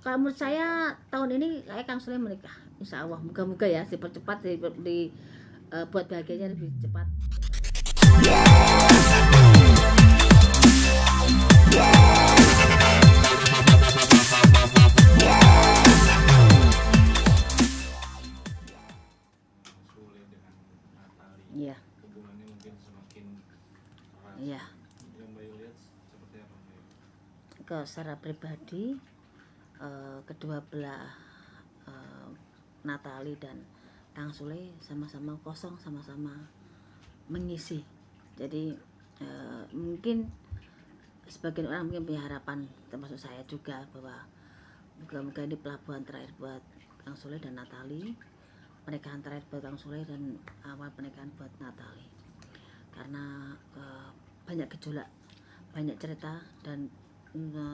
Kalau menurut saya tahun ini kayak Kang Sule menikah, Insya Allah moga-moga ya dipercepat buat bahagianya lebih cepat. Sule dengan Natali, Iya, hubungannya mungkin semakin erat. iya. Yang Mbak Yu lihat seperti apa Mbak Yu? Secara pribadi, kedua belah Natali dan Kang Sule sama-sama kosong, sama-sama mengisi. Jadi mungkin sebagian orang mungkin punya harapan, termasuk saya juga, bahwa moga-moga ini pelabuhan terakhir buat Kang Sule dan Natali, pernikahan terakhir buat Kang Sule dan awal pernikahan buat Natali. Karena banyak gejolak, banyak cerita, dan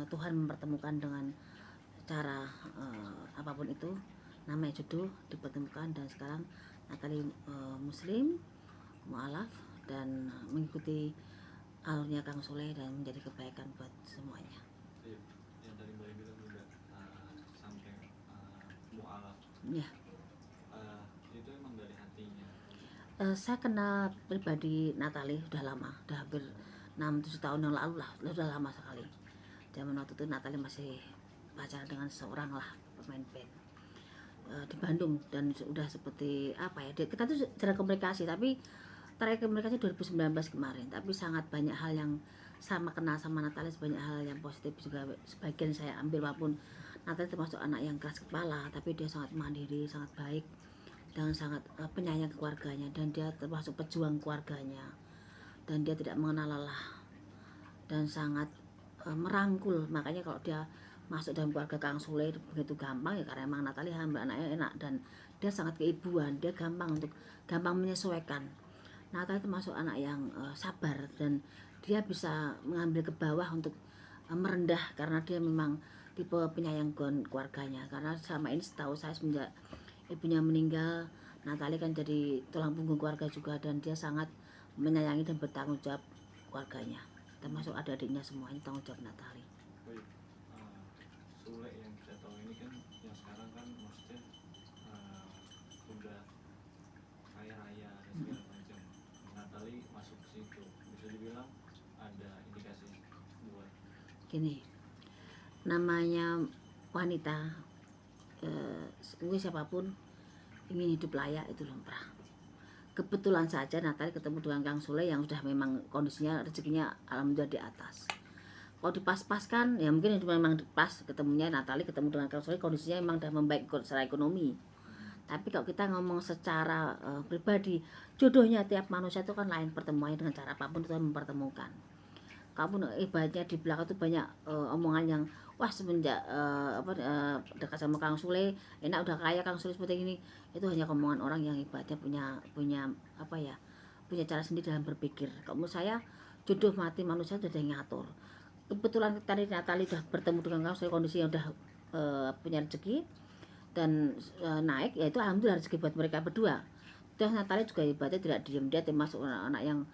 Tuhan mempertemukan dengan cara apapun itu, namanya jodoh dipertemukan, dan sekarang Natali Muslim, mualaf, dan mengikuti alurnya Kang Sule dan menjadi kebaikan buat semuanya. Iya, yang tadi Mbak Yu bilang juga sampai mualaf. Ya, Itu emang dari hatinya. saya kenal pribadi Natali udah lama, udah hampir 6-7 tahun yang lalu lah, udah lama sekali. Zaman waktu itu Natali masih pacaran dengan seorang lah pemain band di Bandung, dan udah seperti apa ya, kita tuh jarang komunikasi, tapi terakhir komunikasi 2019 kemarin, tapi sangat banyak hal yang sama kenal sama Natali, banyak hal yang positif juga sebagian saya ambil. Walaupun Natali termasuk anak yang keras kepala, tapi dia sangat mandiri, sangat baik, dan sangat penyayang keluarganya, dan dia termasuk pejuang keluarganya, dan dia tidak mengenal lelah, dan sangat merangkul. Makanya kalau dia masuk dalam keluarga Kang Sule begitu gampang ya, karena emang Natali hamba anaknya enak, dan dia sangat keibuan, dia gampang menyesuaikan. Natali termasuk anak yang sabar, dan dia bisa mengambil ke bawah untuk merendah, karena dia memang tipe penyayang keluarganya. Karena selama ini setahu saya semenjak ibunya meninggal, Natali kan jadi tulang punggung keluarga juga, dan dia sangat menyayangi dan bertanggung jawab keluarganya, termasuk adik-adiknya semuanya tanggung jawab Natali. Oh iya, Sule yang kita tahu ini kan yang sekarang kan maksudnya udah kaya raya dan segala macam. Natali masuk ke situ, bisa dibilang ada indikasi buat Gini, namanya wanita, mungkin siapapun ingin hidup layak itu lumrah. Kebetulan saja Natali ketemu dengan Kang Sule yang sudah memang kondisinya rezekinya alhamdulillah di atas. Kalau dipas-paskan ya mungkin itu memang pas ketemunya, Natali ketemu dengan Kang Sule kondisinya memang sudah membaik secara ekonomi. Tapi kalau kita ngomong secara pribadi, jodohnya tiap manusia itu kan lain, pertemuannya dengan cara apapun Tuhan mempertemukan. Kamu ibaratnya di belakang tuh banyak omongan yang wah semenjak dekat sama Kang Sule enak, udah kaya Kang Sule seperti ini. Itu hanya omongan orang yang ibaratnya punya punya apa ya, punya cara sendiri dalam berpikir. Kalau menurut saya jodoh mati manusia sudah ada yang ngatur. Kebetulan tadi Natali udah bertemu dengan Kang Sule, kondisinya udah punya rezeki dan naik, yaitu alhamdulillah rezeki buat mereka berdua. Terus Natali juga ibaratnya tidak diam, dia termasuk anak-anak yang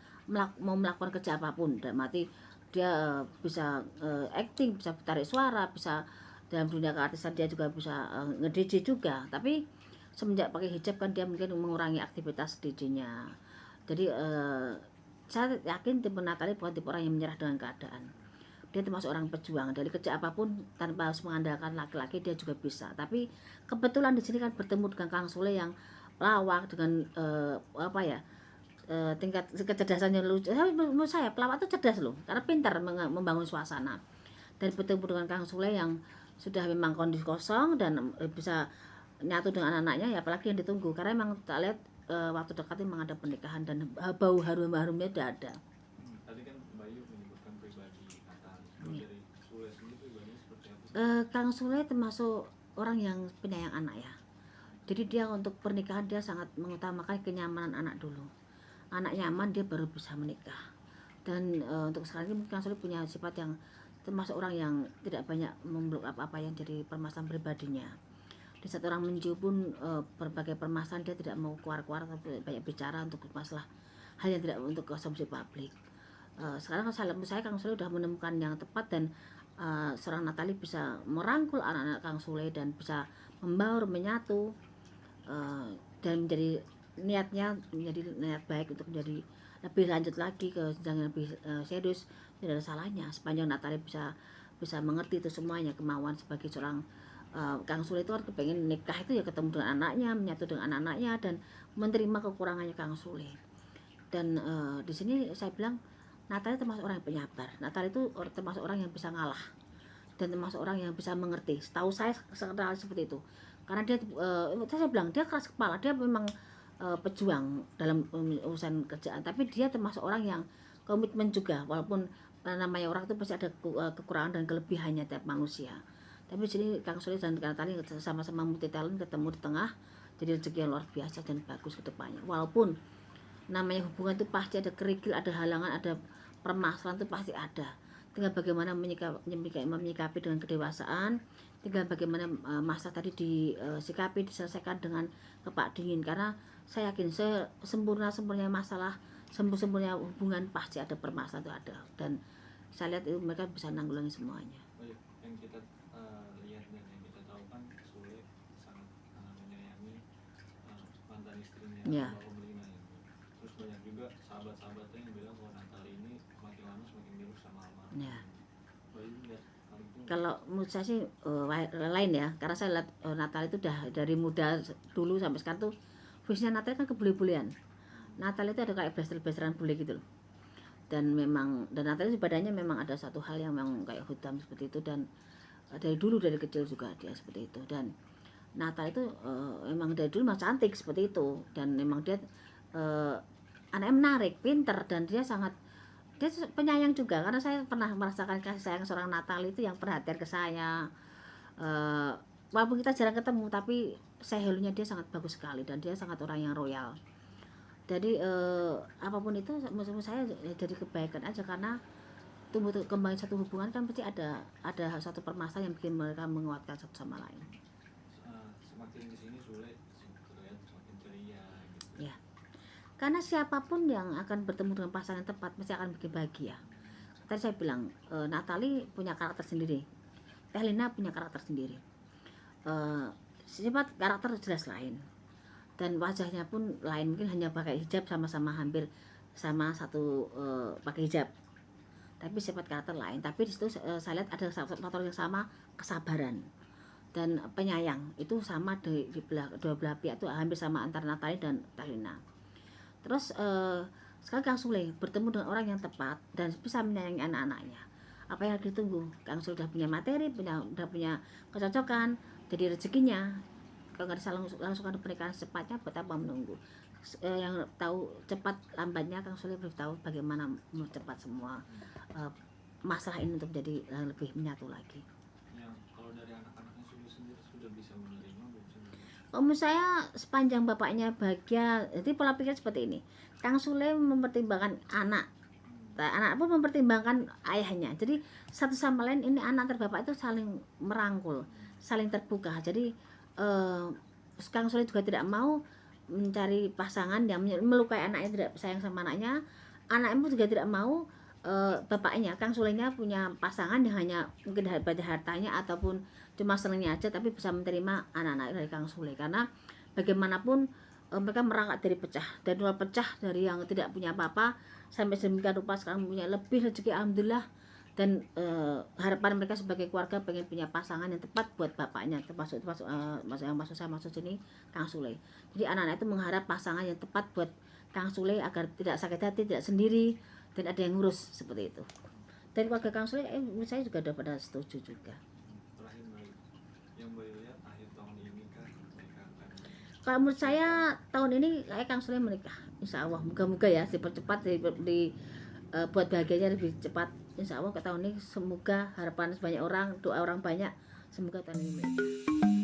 mau melakukan kerja apapun, dan mati dia bisa acting, bisa tarik suara, bisa dalam dunia keartisan dia juga bisa nge-DJ juga. Tapi semenjak pakai hijab kan dia mungkin mengurangi aktivitas DJ-nya. Jadi saya yakin tipe Natali bukan tipe orang yang menyerah dengan keadaan. Dia termasuk orang pejuang, dari kerja apapun tanpa harus mengandalkan laki-laki dia juga bisa. Tapi kebetulan di sini kan bertemu dengan Kang Sule yang lawak dengan apa ya, tingkat kecerdasannya lucu. Menurut saya pelawak itu cerdas loh, karena pintar membangun suasana. Dan bertemu dengan Kang Sule yang sudah memang kondisi kosong dan bisa nyatu dengan anak-anaknya, ya apalagi yang ditunggu. Karena memang tak lihat waktu dekat ini memang ada pernikahan, dan bau harum-harumnya udah ada. tadi kan Mbak Yu menyebutkan pribadi Natali. Iya. Dari Sule sendiri pribadinya seperti apa? Kang Sule termasuk orang yang penyayang anak ya. Jadi dia untuk pernikahan dia sangat mengutamakan kenyamanan anak dulu. Anak nyaman dia baru bisa menikah. Dan untuk sekarang ini Kang Sule punya sifat yang termasuk orang yang tidak banyak memeluk apa-apa yang jadi permasalahan pribadinya. Di saat orang mencium pun berbagai permasalahan dia tidak mau keluar-keluar, tapi banyak bicara untuk masalah hal yang tidak untuk konsumsi publik. Sekarang menurut saya Kang Sule sudah menemukan yang tepat, dan seorang Natali bisa merangkul anak-anak Kang Sule dan bisa membaur, menyatu, dan menjadi niatnya menjadi niat baik untuk menjadi lebih lanjut lagi ke jenjang yang lebih serius. Tidak ada salahnya sepanjang Natali bisa bisa mengerti itu semuanya. Kemauan sebagai seorang Kang Sule itu kan kepengen nikah itu ya ketemu dengan anaknya, menyatu dengan anak-anaknya dan menerima kekurangannya Kang Sule. Dan di sini saya bilang Natali termasuk orang yang penyabar. Natali itu termasuk orang yang bisa ngalah dan termasuk orang yang bisa mengerti. Setahu saya sekedar seperti itu. Karena dia saya bilang dia keras kepala, dia memang pejuang dalam urusan kerjaan, tapi dia termasuk orang yang komitmen juga, walaupun namanya orang itu pasti ada kekurangan dan kelebihannya tiap manusia. Tapi di sini Kang Sule dan Kang Natali sama-sama multi talent ketemu di tengah, jadi rezeki yang luar biasa dan bagus ke depannya. Walaupun namanya hubungan itu pasti ada kerikil, ada halangan, ada permasalahan itu pasti ada. Tinggal bagaimana menyikapi dengan kedewasaan, tinggal bagaimana masa tadi disikapi, diselesaikan dengan kepak dingin. Karena saya yakin sempurna-sempurna masalah, sempurna hubungan pasti ada permasalahan itu ada. Dan saya lihat itu mereka bisa nanggulangi semuanya. Yang kita lihat dan yang kita tahu kan Sule sangat menyayangi mantan istrinya Ya. Mbak Melina ya. Terus banyak juga sahabat-sahabatnya yang bilang bahwa Natali ini semakin lama semakin mirip sama almarhum. Ya. Mbak Yuni lihat hal itu? Kalau menurut saya sih lain ya, karena saya lihat Natal itu udah dari muda dulu sampai sekarang tuh khususnya Natal kan kebuli-bulian. Natal itu ada kayak blaster-blasteran bule gitu loh. Dan Natal itu badannya memang ada satu hal yang memang kayak hitam seperti itu, dan dari dulu dari kecil juga dia seperti itu. Dan Natal itu memang dari dulu memang cantik seperti itu, dan memang dia anaknya menarik, pinter, dan dia penyayang juga. Karena saya pernah merasakan kasih sayang seorang Natal itu yang perhatian ke saya. Walaupun kita jarang ketemu, tapi sehelunya dia sangat bagus sekali dan dia sangat orang yang royal. Jadi apapun itu menurut saya jadi kebaikan aja, karena tumbuh kembang satu hubungan kan pasti ada satu permasalahan yang bikin mereka menguatkan satu sama lain. Semakin di sini Sule terlihat semakin ceria gitu. Ya. Karena siapapun yang akan bertemu dengan pasangan yang tepat pasti akan bikin bahagia. Tadi saya bilang Natali punya karakter sendiri, Teh Lina punya karakter sendiri. Sifat karakter jelas lain, dan wajahnya pun lain, mungkin hanya pakai hijab sama-sama hampir sama satu pakai hijab, tapi sifat karakter lain. Tapi di situ saya lihat ada faktor yang sama, kesabaran dan penyayang itu sama di dua belah pihak itu hampir sama antara Natali dan Teh Lina. Terus sekali Kang Sule bertemu dengan orang yang tepat dan bisa menyayangi anak-anaknya, apa yang harus ditunggu? Kang Sule sudah punya materi, sudah punya kecocokan, jadi rezekinya. Kalau nggak bisa langsung ada pernikahan secepatnya, buat apa menunggu? Yang tahu cepat lambatnya Kang Sule beritahu bagaimana mempercepat semua masalah ini untuk menjadi lebih menyatu lagi. Yang kalau dari anak-anaknya sendiri sudah bisa menerima belum sih? Menurut saya sepanjang bapaknya bahagia, jadi pola pikir seperti ini. Kang Sule mempertimbangkan anak, anak pun mempertimbangkan ayahnya. Jadi satu sama lain ini anak antar bapak itu saling merangkul, saling terbuka. Jadi Kang Sule juga tidak mau mencari pasangan yang melukai anaknya, tidak sayang sama anaknya. Anaknya pun juga tidak mau bapaknya Kang Sule-nya punya pasangan yang hanya mungkin pada hartanya ataupun cuma senangnya aja, tapi bisa menerima anak-anak dari Kang Sule. Karena bagaimanapun mereka merangkak dari pecah dari yang tidak punya apa-apa sampai sedemikian rupa sekarang punya lebih rezeki, alhamdulillah. Dan harapan mereka sebagai keluarga pengen punya pasangan yang tepat buat bapaknya, termasuk yang maksud saya sini Kang Sule. Jadi anak-anak itu mengharap pasangan yang tepat buat Kang Sule agar tidak sakit hati, tidak sendiri, dan ada yang ngurus seperti itu. Dan keluarga Kang Sule saya juga udah pada setuju juga. Terakhir Mbak, yang Mbak lihat akhir tahun ini kan menikah kan? Kalau menurut saya tahun ini kayak Kang Sule menikah, insya Allah moga-moga ya dipercepat, buat bahagianya lebih cepat, insya Allah ke tahun ini. Semoga harapan banyak orang, doa orang banyak, semoga tahun ini menikah.